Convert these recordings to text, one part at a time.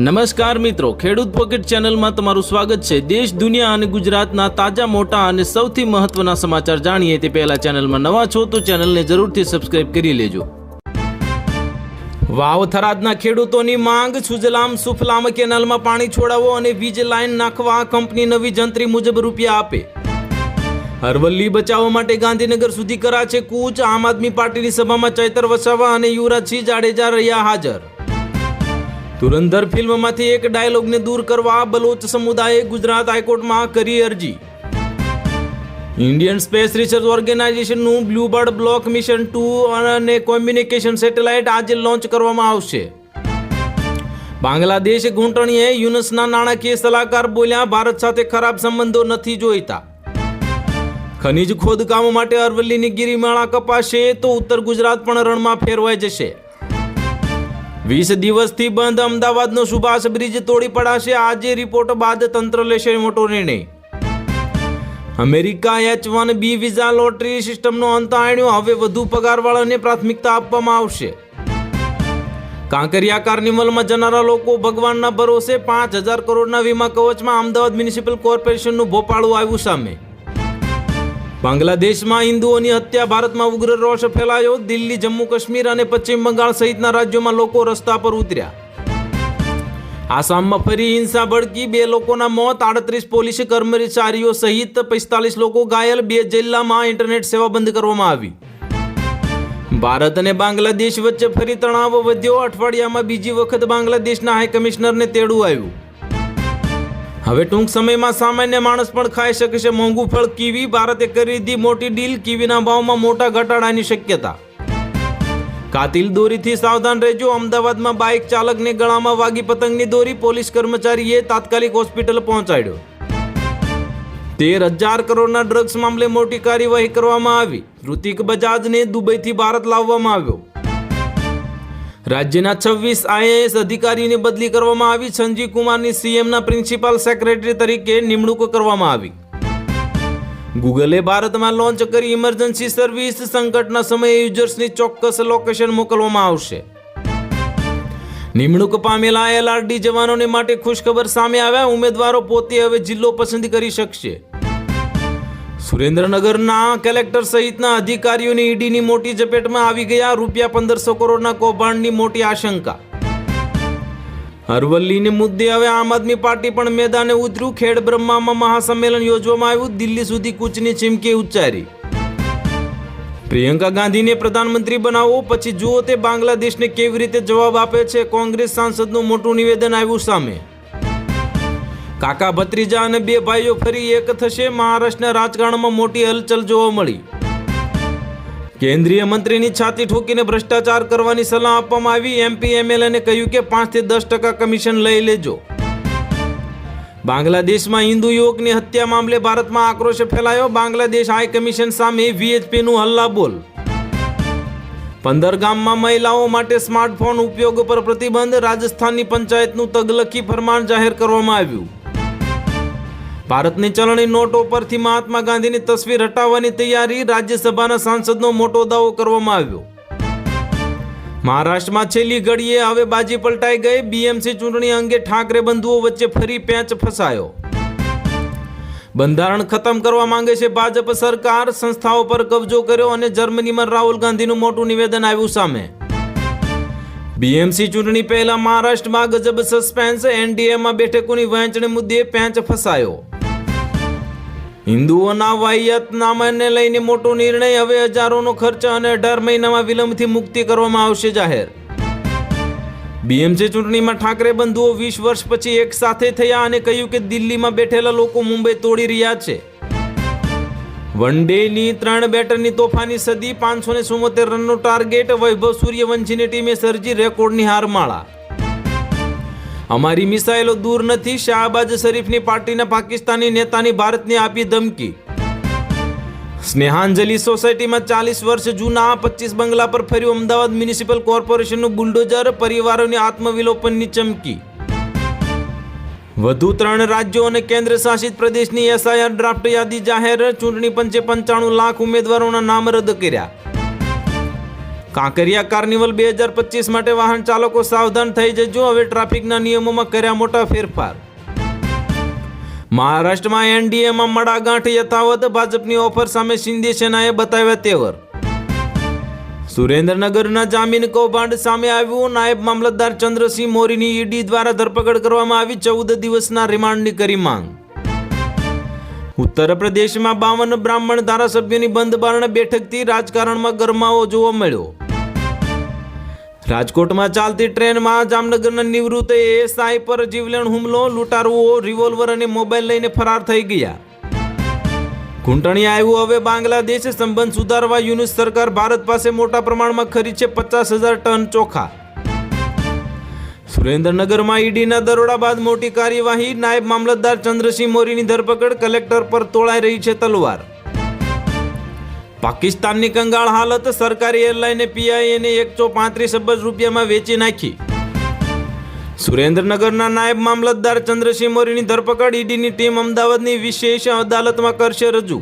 નમસ્કાર મિત્રો, ખેડૂત પોકેટ ચેનલમાં તમારું સ્વાગત છે। દેશ, દુનિયા અને ગુજરાતના તાજા, મોટા અને સૌથી મહત્વના સમાચાર જાણીએ તે પહેલા ચેનલમાં નવા છો તો ચેનલને જરૂરથી સબસ્ક્રાઇબ કરી લેજો। વાવ થરાદના ખેડૂતોની માંગ, સુજલામ સુફલામ કેનાલમાં પાણી છોડાવો અને વીજ લાઇન નાખવા કંપની નવી જંત્રી મુજબ રૂપિયા આપે। અરવલ્લી બચાવવા માટે ગાંધીનગર સુધી કરાશે કૂચ। આમ આદમી પાર્ટીની સભામાં ચૈતર વસાવા અને યુવરાજસિંહ જાડેજા રહ્યા હાજર। ધુરંધર ફિલ્મમાંથી એક ડાયલોગને દૂર કરવા બલોચ સમુદાયે ગુજરાત હાઈકોર્ટમાં કરી અરજી। ઇન્ડિયન સ્પેસ રિસર્ચ ઓર્ગેનાઇઝેશનનું બ્લુબર્ડ બ્લોક મિશન 2 અને કોમ્યુનિકેશન સેટેલાઇટ આજે લોન્ચ કરવામાં આવશે। બાંગ્લાદેશ ઘૂંટણીએ યુનસના નાણાકીય સલાહકાર બોલ્યા, ભારત સાથે ખરાબ સંબંધો નથી જોઈતા। ખનીજ ખોદકામો માટે અરવલ્લીની ગિરિમાળા કપાશે તો ઉત્તર ગુજરાત પણ રણમાં ફેરવાઈ જશે। 20 દિવસથી બંધ અમદાવાદનો સુભાષ બ્રિજ તોડી પડાશે। આજે રિપોર્ટ બાદ તંત્ર લેશે મોટો નિર્ણય। અમેરિકા H-1B વિઝા લોટરી સિસ્ટમનો અંત આણ્યો। હવે વધુ પગારવાળાને પ્રાથમિકતા આપવામાં આવશે। કાંકરિયા કાર્નિવલમાં જનારા લોકો ભગવાનના ભરોસે। 5000 કરોડના વીમા કવચમાં અમદાવાદ મ્યુનિસિપલ કોર્પોરેશનનું ભોપાળું આવ્યું સામે। બાંગ્લાદેશમાં હિન્દુઓની હત્યા, ભારતમાં ઉગ્ર રોષ ફેલાયો। દિલ્હી, જમ્મુ કાશ્મીર અને પશ્ચિમ બંગાળ સહિતના રાજ્યોમાં લોકો રસ્તા પર ઉતર્યા। આસામમાં ફરી હિંસા ભડકી, 2 લોકોના મોત, 38 પોલીસ કર્મચારીઓ સહિત 45 લોકો ઘાયલ। 2 જિલ્લામાં ઇન્ટરનેટ સેવા બંધ કરવામાં આવી। ભારત અને બાંગ્લાદેશ વચ્ચે ફરી તણાવ વધ્યો। અઠવાડિયામાં બીજી વખત બાંગ્લાદેશના હાઈ કમિશનરને તેડું આવ્યું। હવે ટૂંક સમયમાં સામાન્ય માણસ પણ ખાઈ શકે છે મોંઘું ફળ કીવી। ભારતે કરી દીધી મોટી ડીલ, કીવીના ભાવમાં મોટા ઘટાડાની શક્યતા। કાતિલ દોરીથી સાવધાન રહેજો, અમદાવાદમાં બાઇક ચાલકને ગળામાં વાગી પતંગની દોરી, પોલીસ કર્મચારીએ તાત્કાલિક હોસ્પિટલ પહોંચાડ્યો। 13,000 કરોડના ડ્રગ્સ મામલે મોટી કાર્યવાહી કરવામાં આવી। ઋતિક બજાજને દુબઈથી ભારત લાવવામાં આવ્યો। રાજ્યના 26 IAS અધિકારીઓની બદલી કરવામાં આવી। સંજીવ કુમારની CMના પ્રિન્સિપાલ સેક્રેટરી તરીકે નિમણૂક કરવામાં આવી। ગૂગલે ભારતમાં લોન્ચ કરી ઇમરજન્સી સર્વિસ, સંકટના સમયે યુઝર્સની ચોક્કસ લોકેશન મોકલવામાં આવશે। નિમણૂક પામેલા LRD જવાનોને માટે ખુશખબર સામે આવ્યા। ઉમેદવારો પોતે હવે જિલ્લો પસંદ કરી શકશે। સુરેન્દ્રનગરના કલેક્ટર સહિતના અધિકારીઓની ઈડીની મોટી ઝપેટમાં આવી ગયા। રૂપિયા 1500 કરોડના કૌભાંડની મોટી આશંકા। અરવલ્લીને મુદ્દે હવે આમ આદમી પાર્ટી પણ મેદાને ઉતર્યું। ખેડ બ્રહ્મામાં મહાસંમેલન યોજવામાં આવ્યું। દિલ્હી સુધી કૂચની ચીમકી ઉચ્ચારી। પ્રિયંકા ગાંધીને પ્રધાનમંત્રી બનાવો, પછી જુઓ તે બાંગ્લાદેશને કેવી રીતે જવાબ આપે છે। કોંગ્રેસ સાંસદનું મોટું નિવેદન આવ્યું સામે। કાકા ભત્રીજા અને 2 ભાઈઓ ફરી એક થશે। મહારાષ્ટ્રના રાજકારણમાં મોટી હલચલ જોવા મળી। કેન્દ્રીય મંત્રીની છાતી ઠોકીને ભ્રષ્ટાચાર કરવાની સલાહ આપવામાં આવી। MP MLAને કહ્યું કે 5 થી 10% કમિશન લઈ લેજો। બાંગ્લાદેશમાં હિન્દુ યુવકની હત્યા મામલે ભારતમાં આક્રોશ ફેલાયો। બાંગ્લાદેશ હાઈ કમિશન સામે VHPનું હલ્લાબોલ। 15 ગામમાં મહિલાઓ માટે સ્માર્ટફોન ઉપયોગ પર પ્રતિબંધ। રાજસ્થાનની પંચાયતનું તગલખી ફરમાન જાહેર કરવામાં આવ્યું। ભારતની ચલણી નોટો પરથી મહાત્મા ગાંધીની તસવીર હટાવવાની તૈયારી। રાજ્યસભાના સાંસદનો મોટો દાવો કરવામાં આવ્યો। મહારાષ્ટ્રમાં છેલ્લી ઘડીએ હવે બાજી પલટાઈ ગઈ। BMC ચૂંટણી અંગે ઠાકરે બંધુઓ વચ્ચે ફરી પેંચ ફસાયો। બંધારણ ખતમ કરવા માંગે છે ભાજપ સરકાર, સંસ્થાઓ પર કબજો કર્યો અને જર્મનીમાં રાહુલ ગાંધીનું મોટું નિવેદન આવ્યું સામે। BMC ચૂંટણી પહેલા મહારાષ્ટ્રમાં ગજબ સસ્પેન્સ। NDAમાં બેઠકોની વહેંચણી મુદ્દે પેંચ ફસાયો। હિન્દુઓના વાહિયાતનામાને લઈને મોટો નિર્ણય। હવે હજારોનો ખર્ચ અને 18 મહિનામાં વિલંબથી મુક્તિ કરવામાં આવશે જાહેર। BMC ચૂંટણીમાં ઠાકરે બંધુઓ 20 વર્ષ પછી એક સાથે થયા અને કહ્યું કે દિલ્હીમાં બેઠેલા લોકો મુંબઈ તોડી રહ્યા છે। વન ડેની 3 બેટરની તોફાની સદી, 574 રનનો ટાર્ગેટ। વૈભવ સૂર્યવંશીની ટીમે સર્જી રેકોર્ડની હારમાળા। અમારી મિસાઇલો દૂર નથી, શાહબાજ શરીફની પાર્ટીના પાકિસ્તાની નેતાની ભારતને આપી ધમકી। સ્નેહાંજલિ સોસાયટીમાં 40 વર્ષ જૂના 25 બંગલા પર ફર્યું અમદાવાદ મ્યુનિસિપલ કોર્પોરેશનનું બુલડોઝર। પરિવારોની આત્મવિલોપનની ચમકી। વધુ 3 રાજ્યો અને કેન્દ્ર શાસિત પ્રદેશની SIR ડ્રાફ્ટ યાદી જાહેર। ચૂંટણી પંચે 95 લાખ ઉમેદવારોના નામ રદ કર્યા। કાંકરિયા કાર્નિવલ 2025 માટે વાહન ચાલકો સાવધાન થઈ જજો, હવે ટ્રાફિકના નિયમોમાં કર્યા મોટા ફેરફાર. મહારાષ્ટ્રમાં એનડીએમાં મડાગાંઠ યથાવત, ભાજપની ઓફર સામે શિંદે સેનાએ બતાવ્યા તેવર. સુરેન્દ્રનગરના જામીન કૌભાંડ સામે આવ્યું, નાયબ મામલતદાર ચંદ્રસિંહ મોરીની ઈડી દ્વારા ધરપકડ કરવામાં આવી, 14 દિવસના રિમાન્ડની કરી માંગ. ઉત્તર પ્રદેશમાં 52 બ્રાહ્મણ ધારાસભ્યોની બંધ બારણે બેઠકથી રાજકારણમાં ગરમાવો જોવા મળ્યો. રાજકોટમાં ચાલતી ટ્રેનમાં જામનગરના નિવૃત્ત એએસઆઈ પર જીવલેણ હુમલો, લૂંટારુઓ રિવોલ્વર અને મોબાઈલ લઈને ફરાર થઈ ગયા. ઘૂંટણી આવ્યું હવે બાંગ્લાદેશ, સંબંધ સુધારવા યુનુસ સરકાર ભારત પાસે મોટા પ્રમાણમાં ખરીદશે 50,000 ટન ચોખા. સુરેન્દ્રનગરમાં ઈડીના દરોડા બાદ મોટી કાર્યવાહી, નાયબ મામલતદાર ચંદ્રસિંહ મોરીની ધરપકડ, કલેક્ટર પર તોળાઈ રહી છે તલવાર. પાકિસ્તાનની કંગાળ હાલત, સરકારી એરલાઇને પીઆઈને 135 અબજ રૂપિયામાં વેચી નાખી. સુરેન્દ્રનગરના નાયબ મામલતદાર ચંદ્રસિંહ મોરીની ધરપકડ, ઈડીની ટીમ અમદાવાદની વિશેષ અદાલતમાં કરશે રજૂ.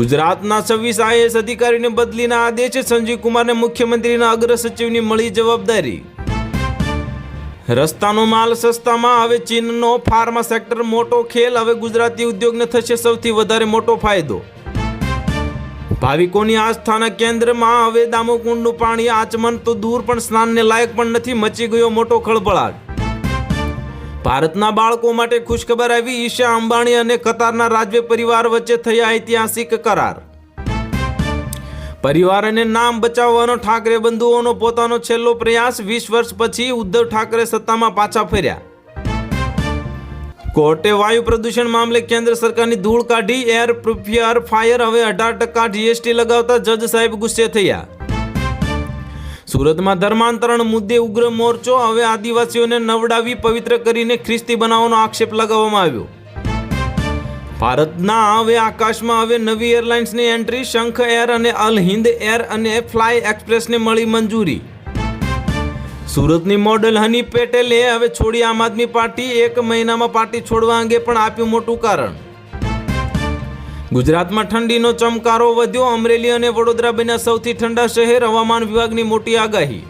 ગુજરાતના 26 આઈએએસ અધિકારીને બદલીના આદેશ, સંજીવ કુમારને મુખ્યમંત્રીના અગ્ર સચિવની મળી જવાબદારી. રસ્તાનો માલ સસ્તામાં, હવે ચીનનો ફાર્મા સેક્ટર મોટો ખેલ, હવે ગુજરાતી ઉદ્યોગને થશે સૌથી વધારે મોટો ફાયદો. ભાવિકોની આસ્થાના કેન્દ્રમાં હવે દામોકુંડનું પાણી આચમન તો દૂર પણ સ્નાનને લાયક પણ નથી, મચી ગયો મોટો ખળભળાટ. ભારતના બાળકો માટે ખુશખબર આવી, ઈશા અંબાણી અને કતારના રાજવી પરિવાર વચ્ચે થયા ઐતિહાસિક કરાર. પરિવાર અને નામ બચાવવાનો ઠાકરે બંધુઓનો પોતાનો છેલ્લો પ્રયાસ, 20 વર્ષ પછી ઉદ્ધવ ઠાકરે સત્તામાં પાછા ફર્યા. કોર્ટે વાયુ પ્રદૂષણ મામલે કેન્દ્ર સરકારની ધૂળ કાઢી, એર પ્યુરિફાયર હવે 18% જીએસટી લગાવતા જજ સાહેબ ગુસ્સે થયા. સુરતમાં ધર્માંતરણ મુદ્દે ઉગ્ર મોરચો, હવે આદિવાસીઓને નવડાવી પવિત્ર કરીને ખ્રિસ્તી બનાવવાનો આક્ષેપ લગાવવામાં આવ્યો. ભારતના હવે આકાશમાં હવે નવી એરલાઇન્સની એન્ટ્રી, શંખ એર અને અલ હિન્દ એર અને ફ્લાય એક્સપ્રેસને મળી મંજૂરી. સુરતની મોડેલ હની પટેલે હવે છોડી આમ આદમી પાર્ટી, 1 મહિનામાં પાર્ટી છોડવા અંગે પણ આપ્યું મોટું કારણ. ગુજરાતમાં ઠંડીનો ચમકારો વધ્યો, અમરેલી અને વડોદરા બન્યા સૌથી ઠંડા શહેર, હવામાન વિભાગની મોટી આગાહી.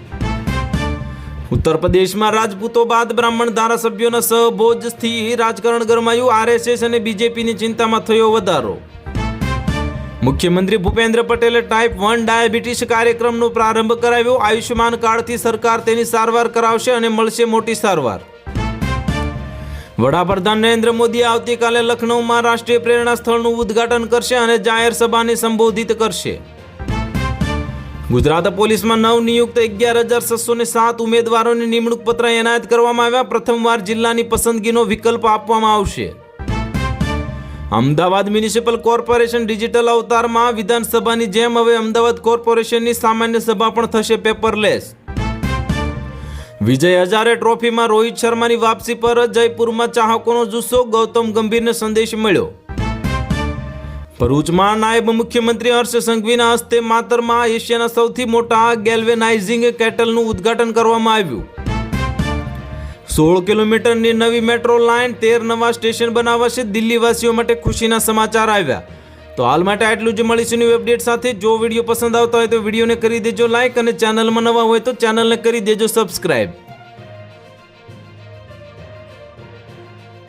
ઉત્તર પ્રદેશમાં રાજપૂતો બાદ બ્રાહ્મણ ધારાસભ્યોના સહભોજથી રાજકારણ ગરમાયું, આરએસએસ અને બીજેપીની ચિંતામાં થયો વધારો. મુખ્યમંત્રી ભૂપેન્દ્ર પટેલે ટાઈપ 1 ડાયાબિટીસ કાર્યક્રમનો પ્રારંભ કરાવ્યો, આયુષ્યમાન કાર્ડથી સરકાર તેની સારવાર કરાવશે અને મળશે મોટી સારવાર. વડાપ્રધાન નરેન્દ્ર મોદી આવતીકાલે લખનૌમાં રાષ્ટ્રીય પ્રેરણા સ્થળનું ઉદ્ઘાટન કરશે અને જાહેર સભાને સંબોધિત કરશે. ગુજરાત પોલીસમાં નવનિયુક્ત 11,607 ઉમેદવારોને નિમણૂક પત્ર એનાયત કરવામાં આવ્યા, પ્રથમવાર જિલ્લાની પસંદગીનો વિકલ્પ આપવામાં આવશે. અમદાવાદ મ્યુનિસિપલ કોર્પોરેશન ડિજિટલ અવતારમાં, વિધાનસભાની જેમ હવે અમદાવાદ કોર્પોરેશનની સામાન્ય સભા પણ થશે પેપરલેસ. વિજય હજારે ટ્રોફીમાં રોહિત શર્માની વાપસી પર જયપુરમાં ચાહકોનો જુસ્સો, ગૌતમ ગંભીરને સંદેશ મળ્યો. ભરૂચમાં નાયબ મુખ્યમંત્રી હર્ષ સંઘવીના હસ્તે માતરમાં એશિયાના સૌથી મોટા ગેલ્વેનાઇઝિંગ કેટલનું ઉદ્ઘાટન કરવામાં આવ્યું. 16 કિલોમીટરની નવી મેટ્રો લાઇન, 13 નવા સ્ટેશન બનાવાશે, દિલ્હીવાસીઓ માટે ખુશીના સમાચાર આવ્યા. તો હાલ માટે આટલું જ, મળીશું ન્યૂ અપડેટ સાથે. જો વિડીયો પસંદ આવતો હોય તો વિડીયોને કરી દેજો લાઇક અને ચેનલમાં નવા હોય તો ચેનલને કરી દેજો સબસ્ક્રાઇબ.